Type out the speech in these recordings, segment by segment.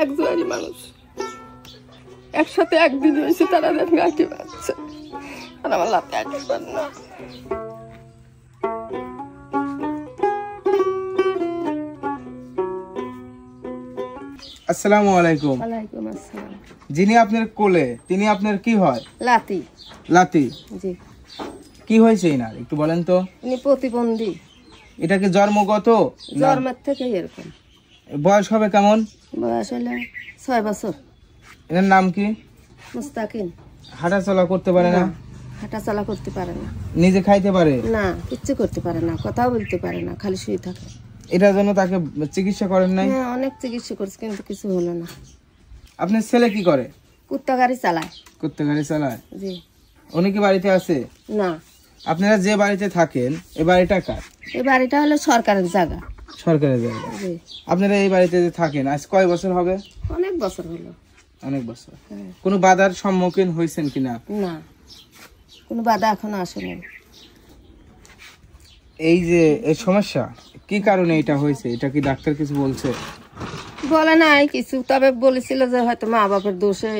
এক জোয়ারি মানুষ একসাথে একদিন হয়েছে তারা গাঁটি বাঁধছে আর আমার লাতে আসবেন না। আসসালামু আলাইকুম। ওয়ালাইকুম আসসালাম। যিনি আপনার কোলে তিনি আপনার কি হয়? লাতি। লাতি? জি। কি হয়েছে এনার একটু বলেন তো। ইনি প্রতিবন্ধী। এটা কি জন্মগত? জন্মের থেকে এরকম। বয়স হবে কেমন? বয়স হলে 6 বছর। এনার নাম কি? মুস্তাকিন। হাঁটাচলা করতে পারে না? হাঁটাচলা করতে পারে না। নিজে খাইতে পারে না, কিচ্ছু করতে পারে না, কথাও বলতে পারে না, খালি শুয়ে থাকে। এটার জন্য তাকে চিকিৎসা করেন নাই? হ্যাঁ, অনেক চিকিৎসা করছে কিন্তু কিছু হলো না। আপনার ছেলে কি করে? কুত্তা গাড়ি চালায়। কুত্তা গাড়ি চালায়? জি। উনি কি বাড়িতে আছে? না। আপনারা যে বাড়িতে থাকেন এই বাড়িটা কার? এই বাড়িটা হলো সরকারের জায়গা। সরকারের জায়গা? জি। আপনারা এই বাড়িতে যে থাকেন আজ কয় বছর হবে? অনেক বছর হলো। অনেক বছর। কোনো বাধার সম্মুখীন হয়েছেন কিনা? না, কোনো বাধা এখনো আসেনি। এই যে এই সমস্যা কি কারণে এটা হয়েছে এটা কি ডাক্তার কিছু বলছে? বলে নাই কিছু, তবে বলেছিল যে হয়তো মা বাবার দোষে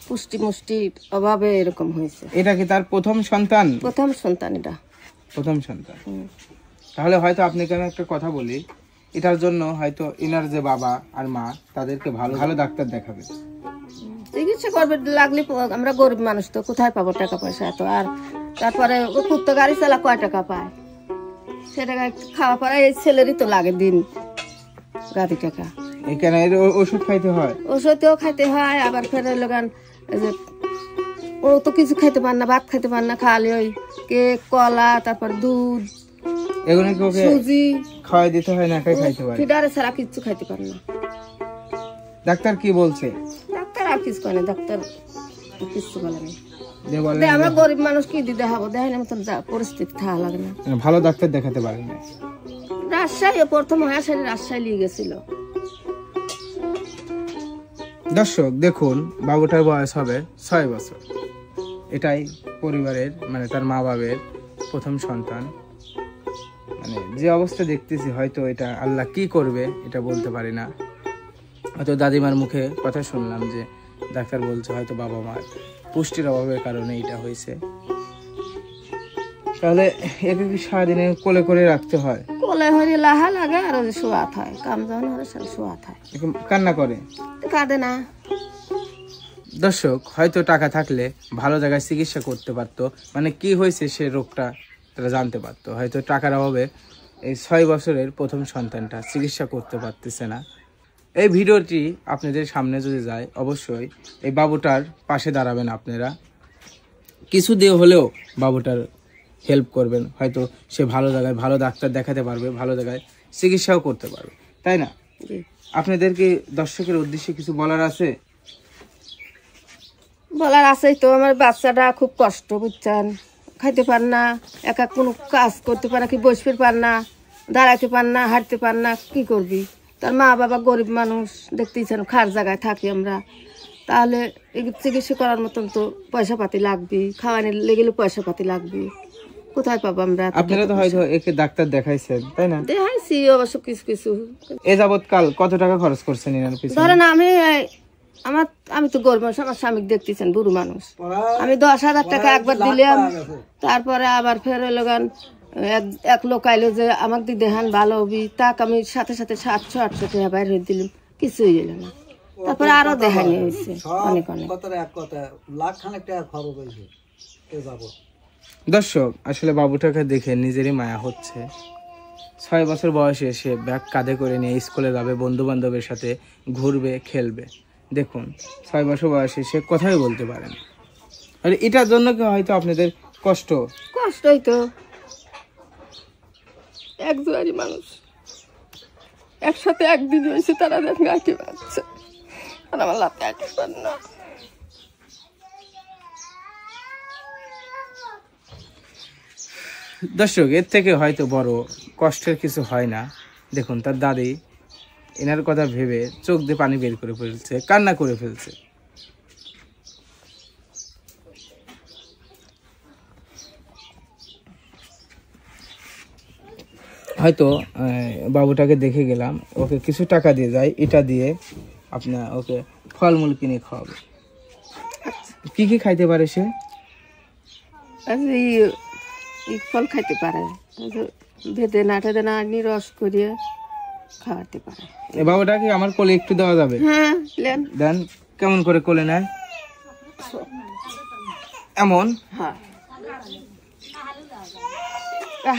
পুষ্টির অভাবে এরকম হয়েছে। এটা কি তার প্রথম সন্তান? প্রথম সন্তান এটা। প্রথম সন্তান। তাহলে হয়তো আপনাকে আমি একটা কথা বলি, এটার জন্য হয়তো ইনার যে বাবা আর মা তাদেরকে ভালো ভালো ডাক্তার দেখাবে। চিকিৎসা করবে লাগলে, আমরা গরিব মানুষ তো কোথায় পাবো টাকা পয়সা এত। আর তারপরে ও কুত্তা গাড়ি চালা কয় টাকা পায়, সে টাকা খাওয়া পরে এই ছেলেরই তো লাগে দিন রাতি টাকা। এখানে ওষুধ খাইতে হয়? ওষুধও খাইতে হয়, আবার ফের লোকান ও তো কিছু খাইতে পারে না, ভাত খাইতে পারে না, খালি ওই কেক কলা তারপর দুধ এগুলো কি ওকে সুজি খাওয়াই দিতে হয় না খাইতে পারে? ফিডারে ছাড়া কিছু খাইতে পারে না। ডাক্তার কি বলছে? ডাক্তার আর কিছু করে না, ডাক্তার কিছু বলে না। যে আমরা গরিব মানুষ কি দিতে হবো, দেখেন মতন পরিস্থিতি থাকা লাগে না। ভালো ডাক্তার দেখাতে পারেন না? রাজশাহী প্রথম হাসের রাজশাহী নিয়ে গেছিল। দর্শক দেখুন, বাবুটার বয়স হবে 6 বছর। এটাই পরিবারের মানে তার মা বাবার প্রথম সন্তান। মানে যে অবস্থা দেখতেছি হয়তো এটা আল্লাহ কি করবে এটা বলতে পারি না। হয়তো দাদিমার মুখে কথা শুনলাম যে ডাক্তার বলছে হয়তো বাবা মার পুষ্টির অভাবের কারণে এটা হয়েছে। তাহলে একে কি সারাদিনে কোলে করে রাখতে হয়? কোলে হয়ে লাহা লাগে আর শোয়াত হয়, কাম যখন হলে শোয়াত হয়। কান্না করে? কাঁদে না। দর্শক হয়তো টাকা থাকলে ভালো জায়গায় চিকিৎসা করতে পারতো, মানে কি হয়েছে সে রোগটা তারা জানতে পারতো। হয়তো টাকার অভাবে এই 6 বছরের প্রথম সন্তানটা চিকিৎসা করতে পারতেছে না। এই ভিডিওটি আপনাদের সামনে যদি যায় অবশ্যই এই বাবুটার পাশে দাঁড়াবেন আপনারা, কিছু দিয়ে হলেও বাবুটার হেল্প করবেন। হয়তো সে ভালো জায়গায় ভালো ডাক্তার দেখাতে পারবে, ভালো জায়গায় চিকিৎসাও করতে পারবে, তাই না? আপনাদেরকে দর্শকের উদ্দেশ্যে কিছু বলার আছে? বলার আছেই তো, আমার বাচ্চাটা খুব কষ্ট বুঝছেন, খাইতে পার না, একা কোনো কাজ করতে পারে কি, বসতে পার না, দাঁড়াইতে পার না, হাঁটতে পার না, কি করবি? তার মা বাবা গরিব মানুষ, দেখতেইছেন খার জায়গায় থাকি আমরা। তাহলে চিকিৎসা করার মতন তো পয়সা পাতি লাগবে, খাওয়ানি লেগেলে পয়সা পাতি লাগবে, কোথায় পাবো আমরা? আপনারা তো হয়তো একে ডাক্তার দেখাইছেন তাই না? দেখাইছি অবশ্য কিছু কিছু। এ যাবৎকাল কত টাকা খরচ করছেন এনার পিছনে? ধরেন আমি তো গরিব মানুষ, আমার স্বামী দেখতেছেন বুড়ো মানুষ, আমি 10,000 টাকা একবার দিলাম, তারপরে আবার ফের লোকান এক লোক আইলো যে আমাকে দিয়ে দেখান ভালো হবি, তাক আমি সাথে সাথে 700-800 টাকা বাইরে দিলাম, কিছুই এলো না। তারপরে আরো দেখানি হয়েছে অনেক অনেক। দর্শক আসলে বাবুটাকে দেখে নিজেরই মায়া হচ্ছে। 6 বছর বয়সে সে ব্যাগ কাঁধে করে নিয়ে স্কুলে যাবে, বন্ধু বান্ধবের সাথে ঘুরবে, খেলবে। দেখুন 6 বছর বয়সে সে কথাই বলতে পারে না। আর এটার জন্য কি হয়তো আপনাদের কষ্টই তো। এক জোয়ারি মানুষ একসাথে একদিন হয়েছে তারা গাঁটি বাঁধছে আর আমার লাতে আসতে পারে না। দর্শক এর থেকে হয়তো বড় কষ্টের কিছু হয় না। দেখুন তার দাদি এনার কথা ভেবে চোখ দিয়ে পানি বের করে ফেলছে, কান্না করে ফেলছে। হয়তো বাবুটাকে দেখে গেলাম, ওকে কিছু টাকা দিয়ে যায়, এটা দিয়ে আপনার ওকে ফলমূল কিনে খাওয়াবে। কি কি খাইতে পারে সে? এই ফল খাইতে পারে, বেদেনা টেদেনা আনি রস করিয়ে খাওয়াতে পারে। এ বাবাটা কি আমার কোলে একটু দেওয়া যাবে? হ্যাঁ দেন। কেমন করে কোলে নেয়? এমন? হ্যাঁ,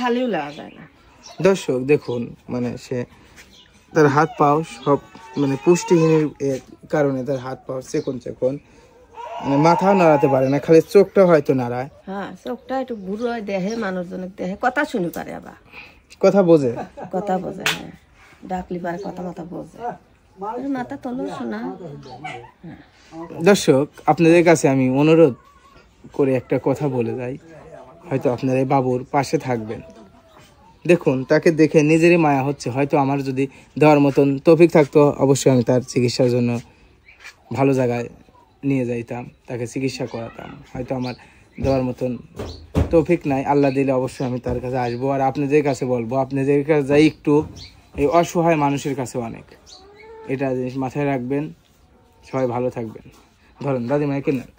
হালিও লাগা যায় না। দর্শক দেখুন, মানে সে তার হাত পাও সব মানে পুষ্টিহীনের কারণে তার হাত পাও চেকন চেকন, মানে মাথাও নাড়াতে পারে না, খালি চোখটা হয়তো নাড়ায়। হ্যাঁ, চোখটা একটু বুড়ো হয়, দেহে মানুষজনের দেহে কথা শুনি পারে, আবার কথা বোঝে, কথা বোঝে। হ্যাঁ, ডাকলি পারে, কথা মাথা বোঝে, মাথা তোলো শোনা। দর্শক আপনাদের কাছে আমি অনুরোধ করে একটা কথা বলে যাই, হয়তো আপনারা এই বাবুর পাশে থাকবেন। দেখুন তাকে দেখে নিজেরই মায়া হচ্ছে, হয়তো আমার যদি দেওয়ার মতন তৌফিক থাকতো অবশ্যই আমি তার চিকিৎসার জন্য ভালো জায়গায় নিয়ে যাইতাম, তাকে চিকিৎসা করাতাম। হয়তো আমার দেওয়ার মতন তৌফিক নাই, আল্লাহ দিলে অবশ্যই আমি তার কাছে আসবো আর আপনাদের কাছে বলবো। আপনাদের কাছে যাই একটু, এই অসহায় মানুষের কাছে অনেক, এটা জিনিস মাথায় রাখবেন। সবাই ভালো থাকবেন। ধরেন দাদিমাকে নেন।